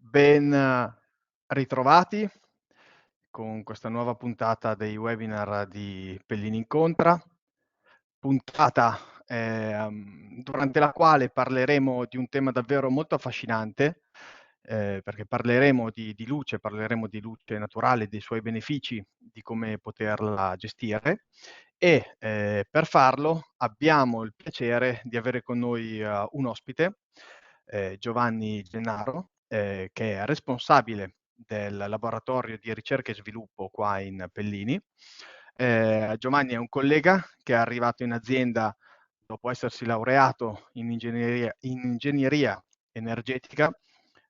Ben ritrovati con questa nuova puntata dei webinar di Pellini Incontra, puntata durante la quale parleremo di un tema davvero molto affascinante, perché parleremo di luce naturale, dei suoi benefici, di come poterla gestire e per farlo abbiamo il piacere di avere con noi un ospite, Giovanni Gennaro, che è responsabile del laboratorio di ricerca e sviluppo qua in Pellini. Giovanni è un collega che è arrivato in azienda dopo essersi laureato in ingegneria energetica.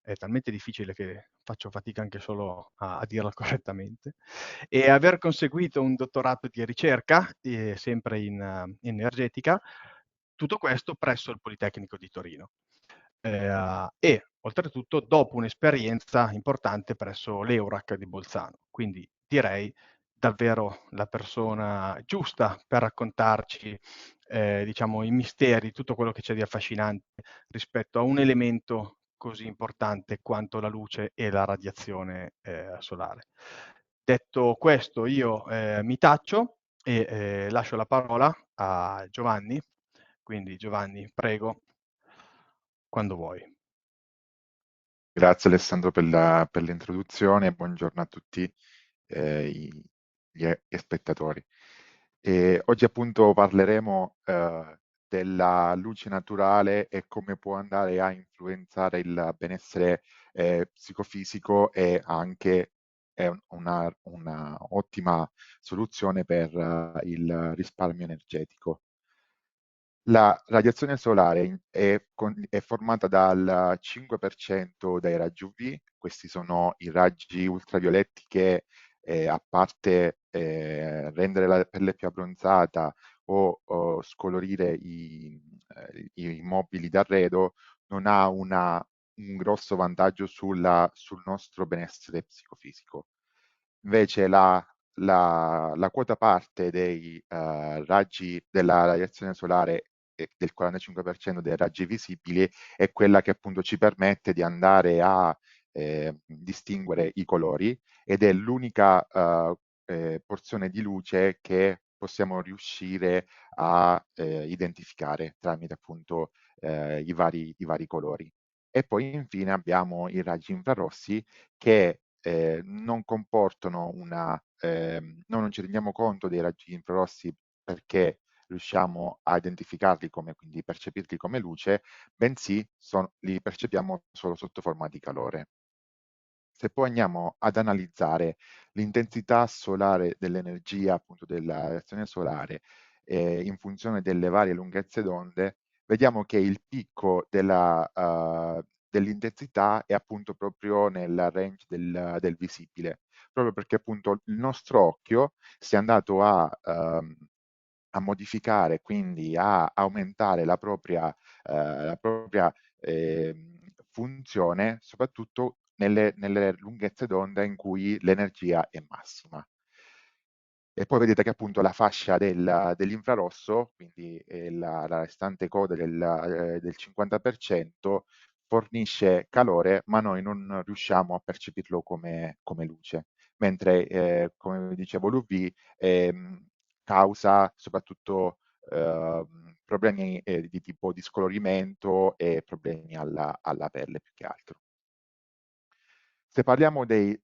È talmente difficile che faccio fatica anche solo a dirla correttamente, e aver conseguito un dottorato di ricerca, sempre in energetica, tutto questo presso il Politecnico di Torino. E oltretutto dopo un'esperienza importante presso l'Eurac di Bolzano. Quindi direi davvero la persona giusta per raccontarci, diciamo, i misteri, tutto quello che c'è di affascinante rispetto a un elemento così importante quanto la luce e la radiazione solare. Detto questo, io mi taccio e lascio la parola a Giovanni. Quindi Giovanni, prego, quando vuoi. Grazie Alessandro per l'introduzione e buongiorno a tutti gli spettatori. Oggi appunto parleremo della luce naturale e come può andare a influenzare il benessere psicofisico e anche è una ottima soluzione per il risparmio energetico. La radiazione solare è formata dal 5% dai raggi UV. Questi sono i raggi ultravioletti che, a parte rendere la pelle più abbronzata o scolorire i mobili d'arredo, non ha un grosso vantaggio sul nostro benessere psicofisico. Invece la quota parte dei raggi della radiazione solare del 45% dei raggi visibili è quella che appunto ci permette di andare a distinguere i colori ed è l'unica porzione di luce che possiamo riuscire a identificare tramite appunto i vari colori. E poi infine abbiamo i raggi infrarossi che non comportano non ci rendiamo conto dei raggi infrarossi perché riusciamo a identificarli come, quindi percepirli come luce, bensì li percepiamo solo sotto forma di calore. Se poi andiamo ad analizzare l'intensità solare dell'energia, appunto della radiazione solare, in funzione delle varie lunghezze d'onde, vediamo che il picco dell'intensità è appunto proprio nel range del visibile, proprio perché appunto il nostro occhio si è andato a modificare, quindi a aumentare la propria funzione, soprattutto nelle lunghezze d'onda in cui l'energia è massima. E poi vedete che appunto la fascia dell'infrarosso, quindi la restante coda del 50%, fornisce calore, ma noi non riusciamo a percepirlo come luce. Mentre, come dicevo, l'UV causa soprattutto problemi di tipo discolorimento e problemi alla pelle più che altro. Se parliamo dei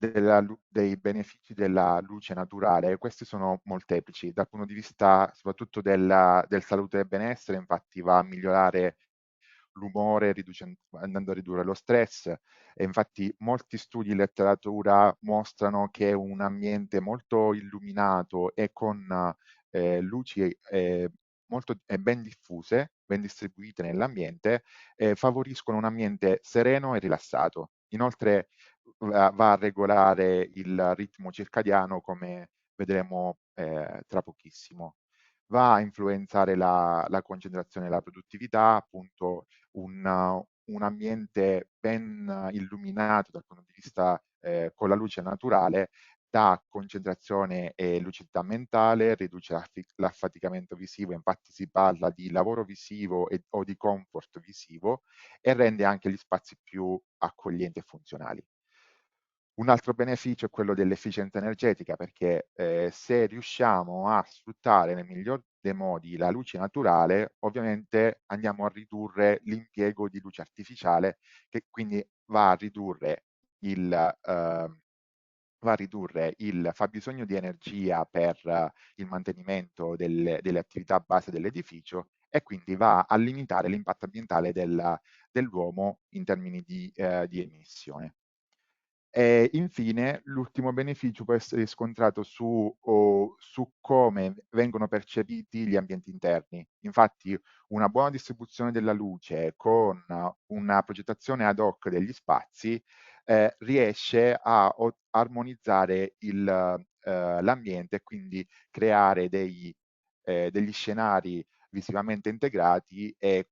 benefici della luce naturale, questi sono molteplici dal punto di vista soprattutto del salute e benessere. Infatti va a migliorare l'umore andando a ridurre lo stress, e infatti molti studi in letteratura mostrano che un ambiente molto illuminato e con luci molto ben diffuse, ben distribuite nell'ambiente, favoriscono un ambiente sereno e rilassato. Inoltre va a regolare il ritmo circadiano, come vedremo tra pochissimo. Va a influenzare la concentrazione e la produttività, appunto un ambiente ben illuminato dal punto di vista con la luce naturale dà concentrazione e lucidità mentale, riduce l'affaticamento visivo, infatti si parla di lavoro visivo o di comfort visivo, e rende anche gli spazi più accoglienti e funzionali. Un altro beneficio è quello dell'efficienza energetica, perché se riusciamo a sfruttare nel miglior dei modi la luce naturale, ovviamente andiamo a ridurre l'impiego di luce artificiale, che quindi va a ridurre il fabbisogno di energia per il mantenimento delle attività base dell'edificio, e quindi va a limitare l'impatto ambientale dell'uomo in termini di emissione. E infine, l'ultimo beneficio può essere riscontrato su come vengono percepiti gli ambienti interni. Infatti, una buona distribuzione della luce con una progettazione ad hoc degli spazi riesce a armonizzare l'ambiente, e quindi creare degli scenari visivamente integrati, e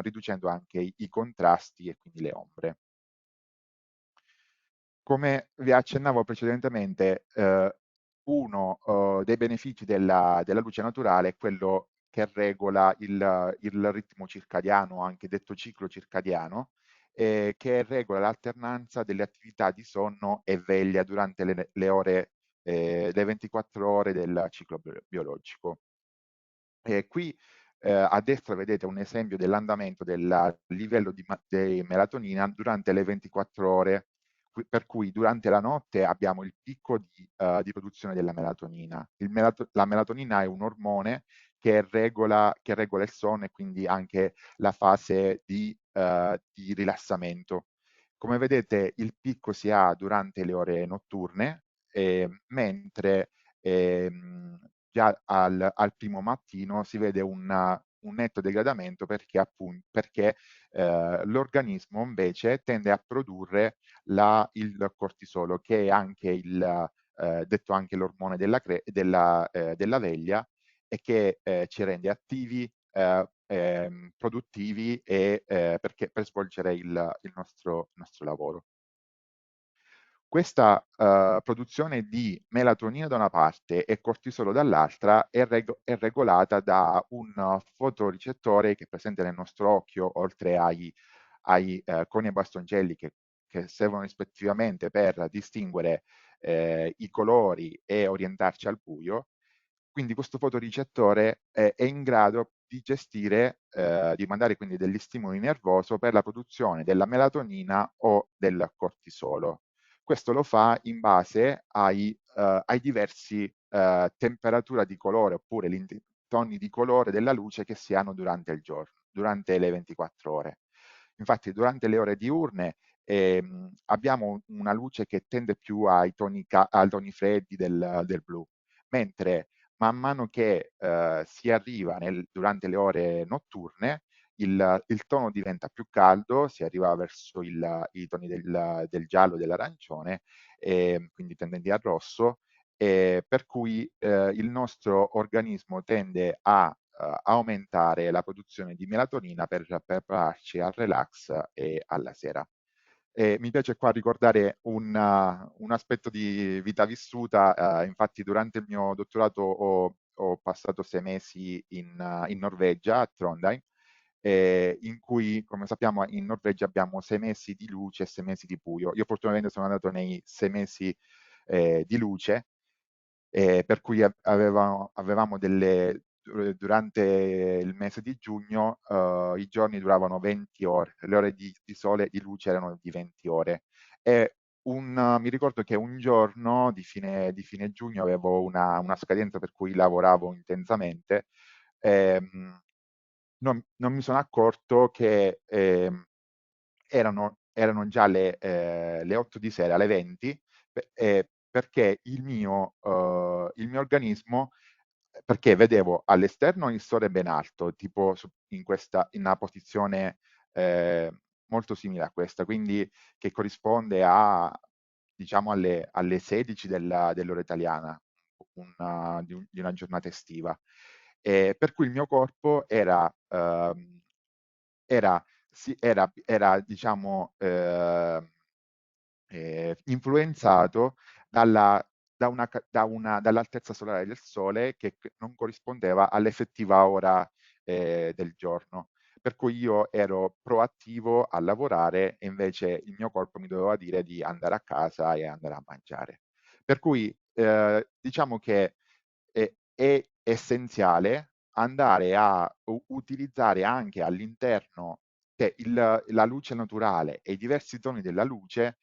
riducendo anche i contrasti e quindi le ombre. Come vi accennavo precedentemente, uno dei benefici della luce naturale è quello che regola il ritmo circadiano, anche detto ciclo circadiano, che regola l'alternanza delle attività di sonno e veglia durante le 24 ore del ciclo biologico. Qui a destra vedete un esempio dell'andamento del livello di melatonina durante le 24 ore, per cui durante la notte abbiamo il picco di produzione della melatonina. La melatonina è un ormone che regola il sonno, e quindi anche la fase di rilassamento. Come vedete, il picco si ha durante le ore notturne, mentre già al primo mattino si vede un netto degradamento, perché l'organismo invece tende a produrre il cortisolo, che è anche detto anche l'ormone della veglia, e che ci rende attivi, produttivi, per svolgere il nostro lavoro. Questa produzione di melatonina da una parte e cortisolo dall'altra è regolata da un fotoricettore che è presente nel nostro occhio, oltre ai coni e bastoncelli che servono rispettivamente per distinguere i colori e orientarci al buio. Quindi questo fotoricettore è in grado di gestire, di mandare quindi degli stimoli nervosi per la produzione della melatonina o del cortisolo. Questo lo fa in base ai diversi temperatura di colore, oppure gli toni di colore della luce che si hanno durante il giorno, durante le 24 ore. Infatti durante le ore diurne abbiamo una luce che tende più ai toni freddi del blu, mentre man mano che si arriva durante le ore notturne, il tono diventa più caldo, si arriva verso i toni del giallo e dell'arancione, quindi tendenti al rosso, per cui il nostro organismo tende a aumentare la produzione di melatonina per prepararci al relax e alla sera. Mi piace qua ricordare un aspetto di vita vissuta. Infatti durante il mio dottorato ho passato 6 mesi in Norvegia, a Trondheim, in cui, come sappiamo, in Norvegia abbiamo 6 mesi di luce e 6 mesi di buio. Io fortunatamente sono andato nei 6 mesi di luce, per cui avevamo durante il mese di giugno i giorni duravano 20 ore, le ore di sole di luce erano di 20 ore. E mi ricordo che un giorno di fine giugno avevo una scadenza per cui lavoravo intensamente. Non mi sono accorto che erano già le 8 di sera, alle 20, perché il mio organismo, perché vedevo all'esterno il sole ben alto, tipo in una posizione eh, molto simile a questa, quindi che corrisponde diciamo alle 16 dell'ora italiana, di una giornata estiva. Per cui il mio corpo era diciamo, influenzato dall'altezza solare del Sole che non corrispondeva all'effettiva ora del giorno. Per cui io ero proattivo a lavorare e invece il mio corpo mi doveva dire di andare a casa e andare a mangiare. Per cui diciamo che è essenziale andare a utilizzare anche all'interno che la luce naturale e i diversi toni della luce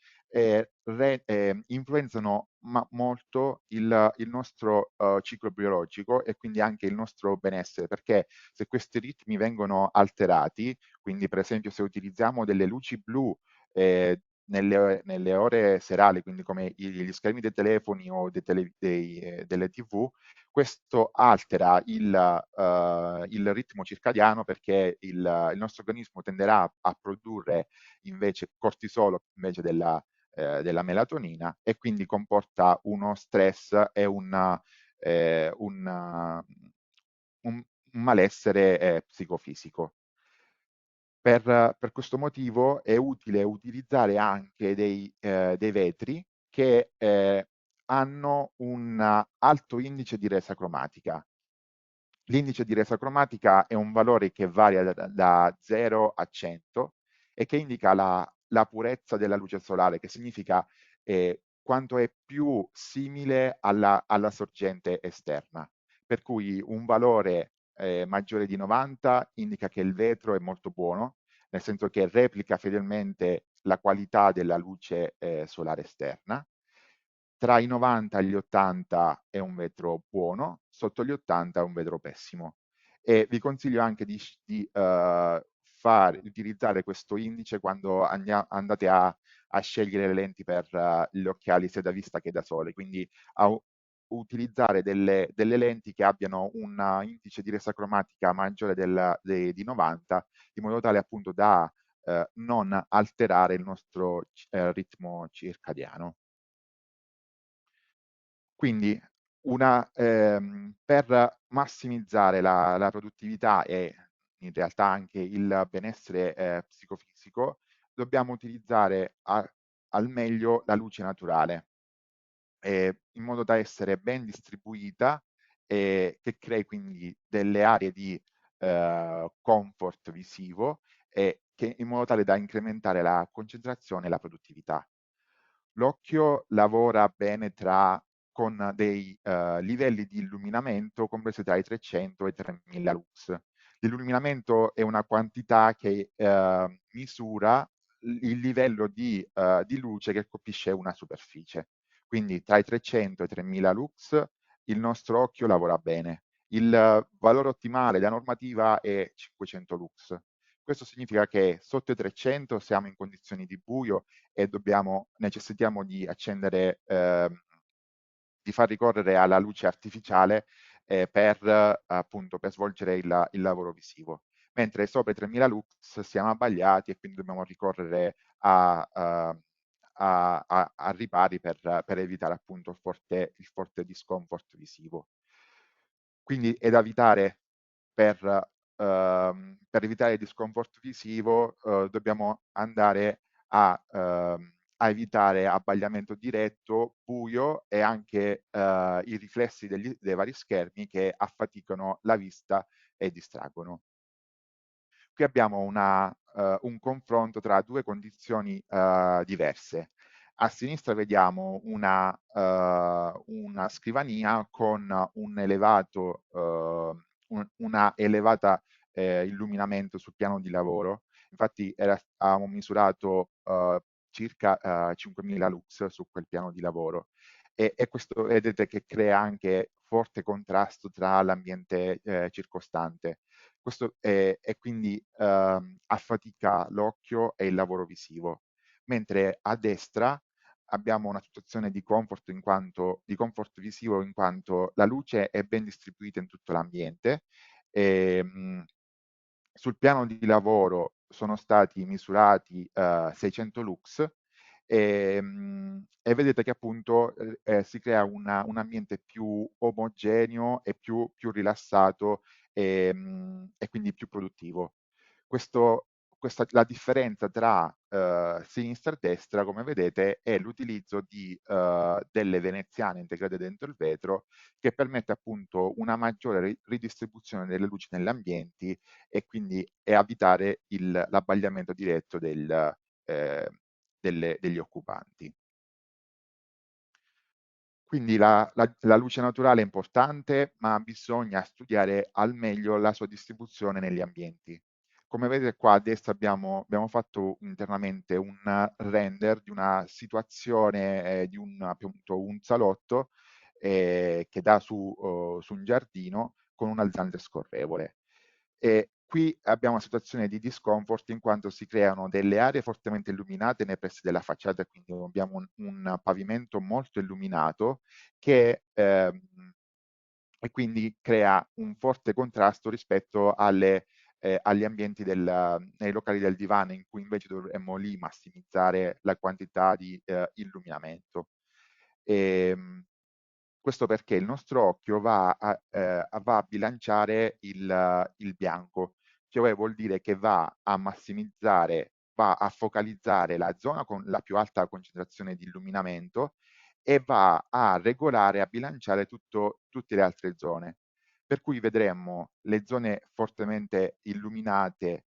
influenzano molto il nostro ciclo biologico e quindi anche il nostro benessere, perché se questi ritmi vengono alterati, quindi per esempio se utilizziamo delle luci blu nelle ore serali, quindi come gli schermi dei telefoni o delle TV, questo altera il ritmo circadiano perché il nostro organismo tenderà a produrre invece cortisolo invece della melatonina e quindi comporta uno stress e un malessere psicofisico. Per questo motivo è utile utilizzare anche dei vetri che hanno un alto indice di resa cromatica. L'indice di resa cromatica è un valore che varia da 0 a 100 e che indica la purezza della luce solare, che significa quanto è più simile alla sorgente esterna. Per cui un valore maggiore di 90 indica che il vetro è molto buono, nel senso che replica fedelmente la qualità della luce solare esterna. Tra i 90 e gli 80 è un vetro buono, sotto gli 80 è un vetro pessimo. E vi consiglio anche di utilizzare questo indice quando andate a scegliere le lenti per gli occhiali sia da vista che da sole, quindi a utilizzare delle lenti che abbiano un indice di resa cromatica maggiore di 90, in modo tale appunto da non alterare il nostro ritmo circadiano. Quindi per massimizzare la produttività e in realtà anche il benessere psicofisico, dobbiamo utilizzare al meglio la luce naturale, in modo da essere ben distribuita e che crei quindi delle aree di comfort visivo e che, in modo tale da incrementare la concentrazione e la produttività. L'occhio lavora bene con dei livelli di illuminamento compresi tra i 300 e i 3000 lux. L'illuminamento è una quantità che misura il livello di luce che colpisce una superficie. Quindi tra i 300 e i 3000 lux il nostro occhio lavora bene. Il valore ottimale da normativa è 500 lux. Questo significa che sotto i 300 siamo in condizioni di buio e necessitiamo di accendere, di far ricorrere alla luce artificiale appunto, per svolgere il lavoro visivo. Mentre sopra i 3000 lux siamo abbagliati e quindi dobbiamo ricorrere a ripari per evitare appunto il forte discomfort visivo. Quindi è da evitare per evitare il discomfort visivo, dobbiamo andare a evitare abbagliamento diretto, buio e anche i riflessi dei vari schermi che affaticano la vista e distraggono. Qui abbiamo un confronto tra due condizioni diverse. A sinistra vediamo una scrivania con una elevata illuminamento sul piano di lavoro. Infatti avevamo misurato circa 5.000 lux su quel piano di lavoro e questo vedete che crea anche forte contrasto tra l'ambiente circostante. Questo e quindi affatica l'occhio e il lavoro visivo. Mentre a destra abbiamo una situazione di comfort visivo in quanto la luce è ben distribuita in tutto l'ambiente. Sul piano di lavoro sono stati misurati 600 lux e vedete che appunto si crea un ambiente più omogeneo e più rilassato e quindi più produttivo. Questo la differenza tra sinistra e destra, come vedete, è l'utilizzo di delle veneziane integrate dentro il vetro, che permette appunto una maggiore ridistribuzione delle luci negli ambienti e quindi evitare l'abbagliamento diretto degli occupanti. Quindi la luce naturale è importante, ma bisogna studiare al meglio la sua distribuzione negli ambienti. Come vedete qua a destra abbiamo fatto internamente un render di una situazione di appunto, un salotto che dà su un giardino con un alzante scorrevole. E qui abbiamo una situazione di discomfort in quanto si creano delle aree fortemente illuminate nei pressi della facciata, quindi abbiamo un pavimento molto illuminato che e quindi crea un forte contrasto rispetto agli ambienti nei locali del divano, in cui invece dovremmo lì massimizzare la quantità di illuminamento. Questo perché il nostro occhio va a bilanciare il bianco, cioè vuol dire che va a massimizzare, va a focalizzare la zona con la più alta concentrazione di illuminamento e va a regolare, a bilanciare tutte le altre zone. Per cui vedremmo le zone fortemente illuminate,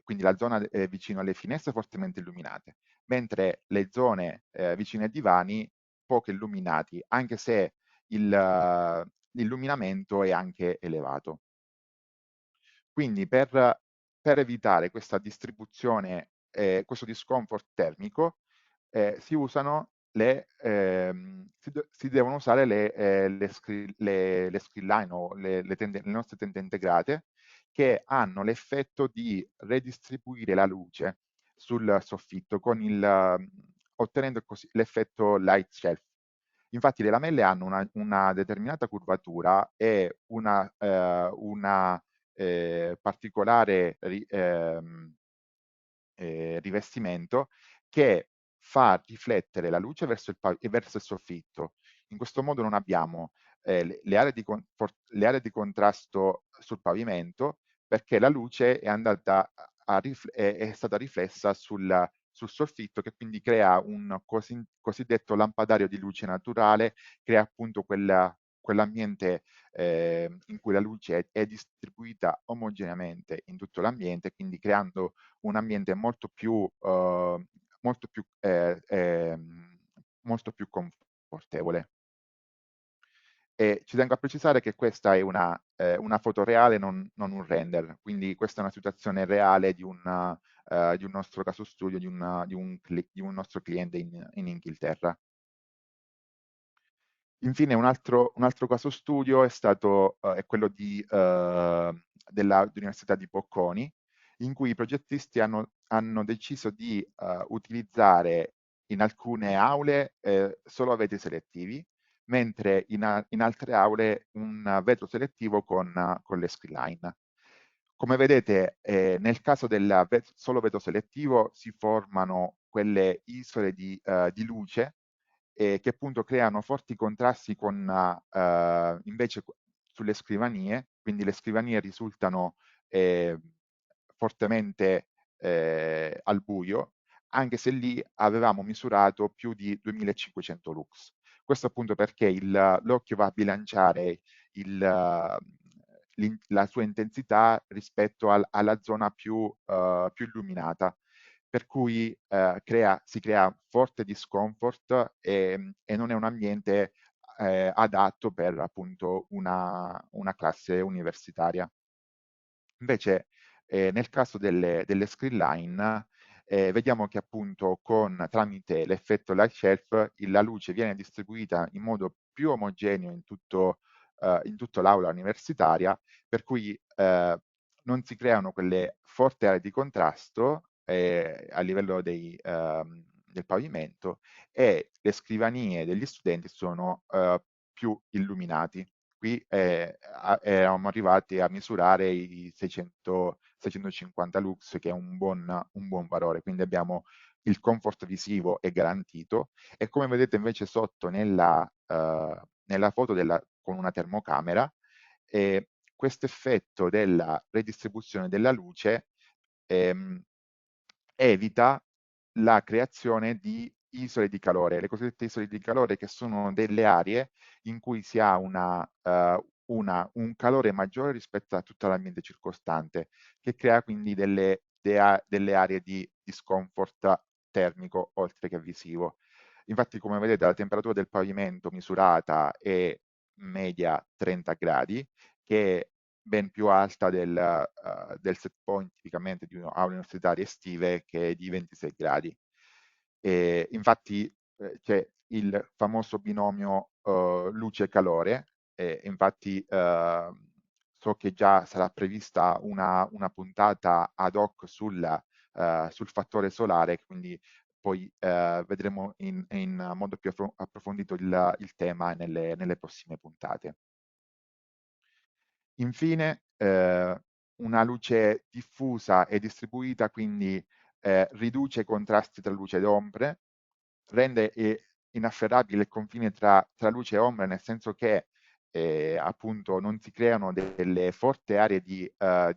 quindi la zona vicino alle finestre fortemente illuminate, mentre le zone vicine ai divani poco illuminati, anche se l'illuminamento è anche elevato. Quindi per evitare questa distribuzione, questo discomfort termico, si usano si devono usare le screen line o le nostre tende integrate che hanno l'effetto di redistribuire la luce sul soffitto ottenendo così l'effetto light shelf. Infatti le lamelle hanno una determinata curvatura e una particolare rivestimento che fa riflettere la luce verso il soffitto. In questo modo non abbiamo le aree di contrasto sul pavimento, perché la luce è stata riflessa sul soffitto, che quindi crea un cosiddetto lampadario di luce naturale, crea appunto quell'ambiente in cui la luce è distribuita omogeneamente in tutto l'ambiente, quindi creando un ambiente molto più, molto più confortevole. E ci tengo a precisare che questa è una foto reale, non un render, quindi questa è una situazione reale di un nostro caso studio, di un nostro cliente in Inghilterra. Infine un altro caso studio è quello dell'Università di Bocconi, in cui i progettisti hanno deciso di utilizzare in alcune aule solo vetri selettivi, mentre in altre aule un vetro selettivo con le screen line. Come vedete, nel caso del solo vetro selettivo si formano quelle isole di luce che appunto creano forti contrasti con invece sulle scrivanie, quindi le scrivanie risultano eh, fortemente al buio, anche se lì avevamo misurato più di 2500 lux. Questo appunto perché l'occhio va a bilanciare la sua intensità rispetto alla zona più illuminata, per cui si crea forte discomfort e non è un ambiente adatto per appunto una classe universitaria. Invece nel caso delle screen line vediamo che appunto tramite l'effetto light shelf la luce viene distribuita in modo più omogeneo in tutta l'aula universitaria, per cui non si creano quelle forti aree di contrasto a livello del pavimento e le scrivanie degli studenti sono più illuminati. Qui eravamo arrivati a misurare i 650 lux, che è un buon valore, quindi abbiamo il comfort visivo è garantito e come vedete invece sotto nella foto con una termocamera, questo effetto della redistribuzione della luce evita la creazione di isole di calore. Le cosiddette isole di calore, che sono delle aree in cui si ha un calore maggiore rispetto a tutto l'ambiente circostante, che crea quindi delle aree di discomfort termico oltre che visivo. Infatti, come vedete, la temperatura del pavimento misurata è media 30 gradi, che è ben più alta del set point tipicamente di aule universitarie estive, che è di 26 gradi. Infatti c'è il famoso binomio luce-calore, infatti so che già sarà prevista una puntata ad hoc sul fattore solare, quindi poi vedremo in modo più approfondito il tema nelle prossime puntate. Infine, una luce diffusa e distribuita quindi riduce i contrasti tra luce ed ombre, rende inafferrabile il confine tra luce e ombra, nel senso che appunto non si creano delle forti aree di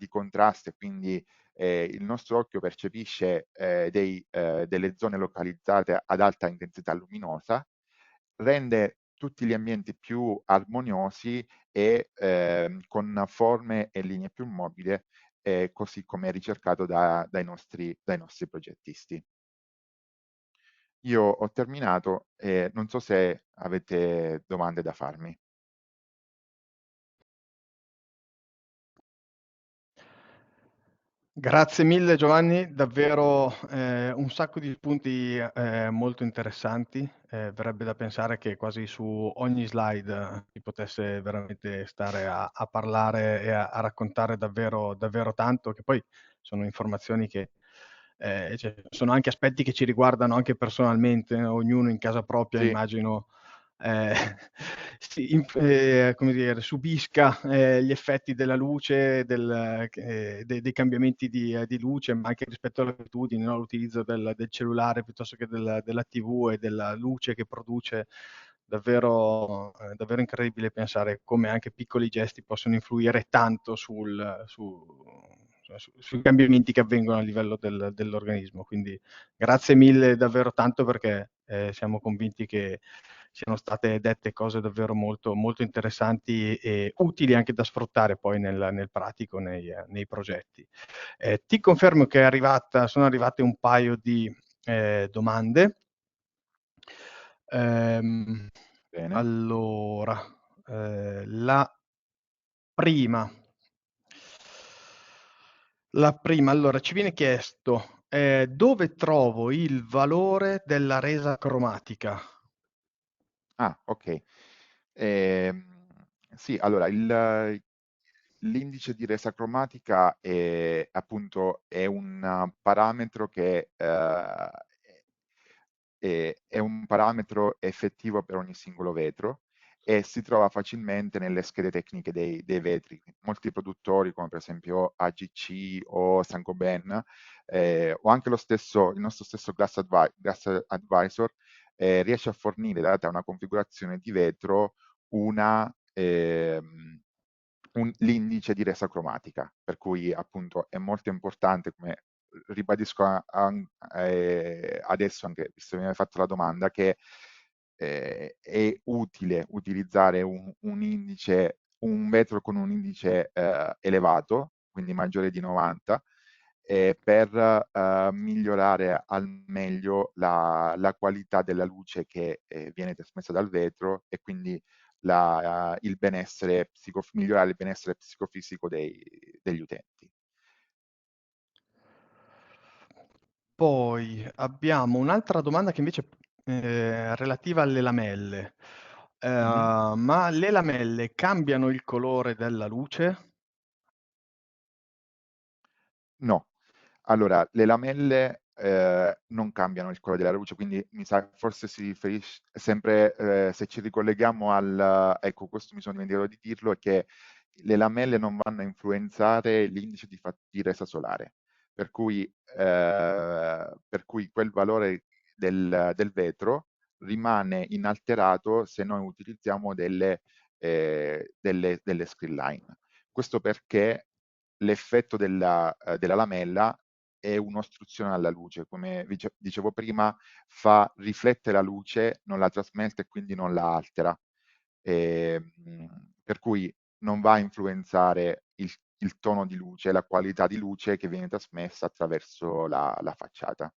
contrasto, e quindi il nostro occhio percepisce delle zone localizzate ad alta intensità luminosa, rende tutti gli ambienti più armoniosi e con forme e linee più mobili, così come ricercato dai nostri progettisti. Io ho terminato e non so se avete domande da farmi. Grazie mille Giovanni, davvero un sacco di spunti molto interessanti. Verrebbe da pensare che quasi su ogni slide si potesse veramente stare a parlare e a raccontare davvero, davvero tanto, che poi sono informazioni che cioè, sono anche aspetti che ci riguardano anche personalmente, ognuno in casa propria, Sì, immagino, eh, come dire, subisca gli effetti della luce, dei cambiamenti di luce, ma anche rispetto alle abitudini, no? L'utilizzo del cellulare piuttosto che della TV e della luce che produce. Davvero incredibile pensare come anche piccoli gesti possono influire tanto sui cambiamenti che avvengono a livello dell'organismo. Quindi grazie mille davvero tanto, perché siamo convinti che siano state dette cose davvero molto, molto interessanti e utili anche da sfruttare poi nel pratico, nei progetti. Ti confermo che sono arrivate un paio di domande. Ehm, bene. allora, la prima. Allora, ci viene chiesto dove trovo il valore della resa cromatica? Ah, ok. Ehm, sì, allora, l'indice di resa cromatica è appunto è un parametro che è un parametro effettivo per ogni singolo vetro, e si trova facilmente nelle schede tecniche dei vetri. Molti produttori, come per esempio AGC o Saint-Gobain, o anche il nostro stesso Glass Advisor, riesce a fornire, data una configurazione di vetro, una, l'indice di resa cromatica, per cui appunto è molto importante, come ribadisco adesso, anche visto che mi hai fatto la domanda, che è utile utilizzare un vetro con un indice elevato, quindi maggiore di 90, per migliorare al meglio la qualità della luce che viene trasmessa dal vetro, e quindi migliorare il benessere psicofisico degli utenti. Poi abbiamo un'altra domanda che invece è relativa alle lamelle. Mhm. Ma le lamelle cambiano il colore della luce? No, allora le lamelle non cambiano il colore della luce, quindi mi sa forse si riferisce sempre, se ci ricolleghiamo ecco, questo mi sono dimenticato di dirlo, è che le lamelle non vanno a influenzare l'indice di resa solare, per cui quel valore del vetro rimane inalterato se noi utilizziamo delle screen line. Questo perché l'effetto della lamella è un'ostruzione alla luce, come dicevo prima, fa riflettere la luce, non la trasmette e quindi non la altera. Per cui non va a influenzare il tono di luce, la qualità di luce che viene trasmessa attraverso la facciata.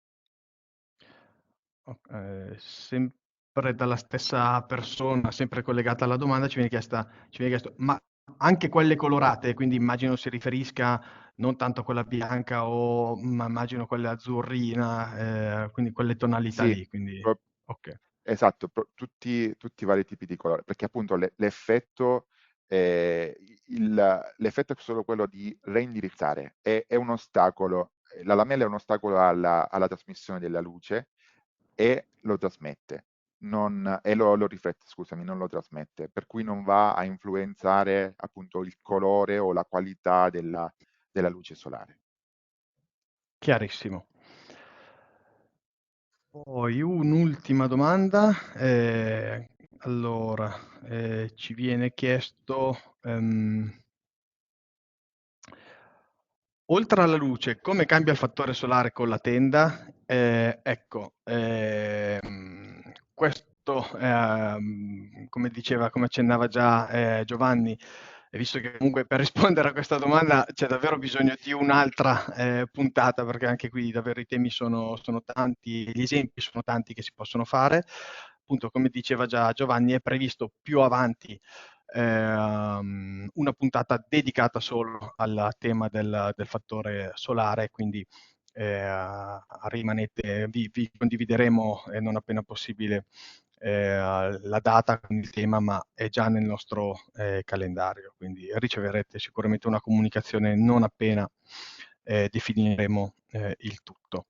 Sempre dalla stessa persona, sempre collegata alla domanda, ci viene chiesto, ma anche quelle colorate, quindi immagino si riferisca non tanto a quella bianca o ma immagino quella azzurrina, quindi quelle tonalità Sì, lì, quindi pro- ok. esatto, tutti i vari tipi di colore, perché appunto l'effetto, l'effetto è solo quello di reindirizzare, è un ostacolo, la lamella è un ostacolo alla trasmissione della luce e lo trasmette, e lo riflette, scusami, non lo trasmette, per cui non va a influenzare appunto il colore o la qualità della luce solare. Chiarissimo. Poi un'ultima domanda, allora, ci viene chiesto, oltre alla luce, come cambia il fattore solare con la tenda? Ecco, questo, come accennava già Giovanni, e visto che comunque per rispondere a questa domanda c'è davvero bisogno di un'altra puntata, perché anche qui davvero i temi sono tanti, gli esempi sono tanti che si possono fare. Appunto, come diceva già Giovanni, è previsto più avanti una puntata dedicata solo al tema del fattore solare, quindi rimanete, vi condivideremo non appena possibile la data con il tema, ma è già nel nostro calendario, quindi riceverete sicuramente una comunicazione non appena definiremo il tutto.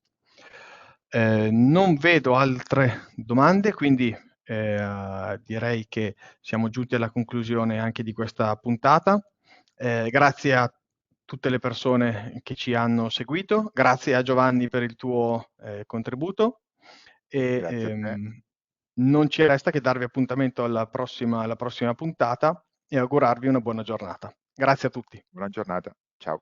Non vedo altre domande, quindi direi che siamo giunti alla conclusione anche di questa puntata. Grazie a tutte le persone che ci hanno seguito, grazie a Giovanni per il tuo contributo e Grazie a te, non ci resta che darvi appuntamento alla prossima puntata e augurarvi una buona giornata. Grazie a tutti. buona giornata, ciao.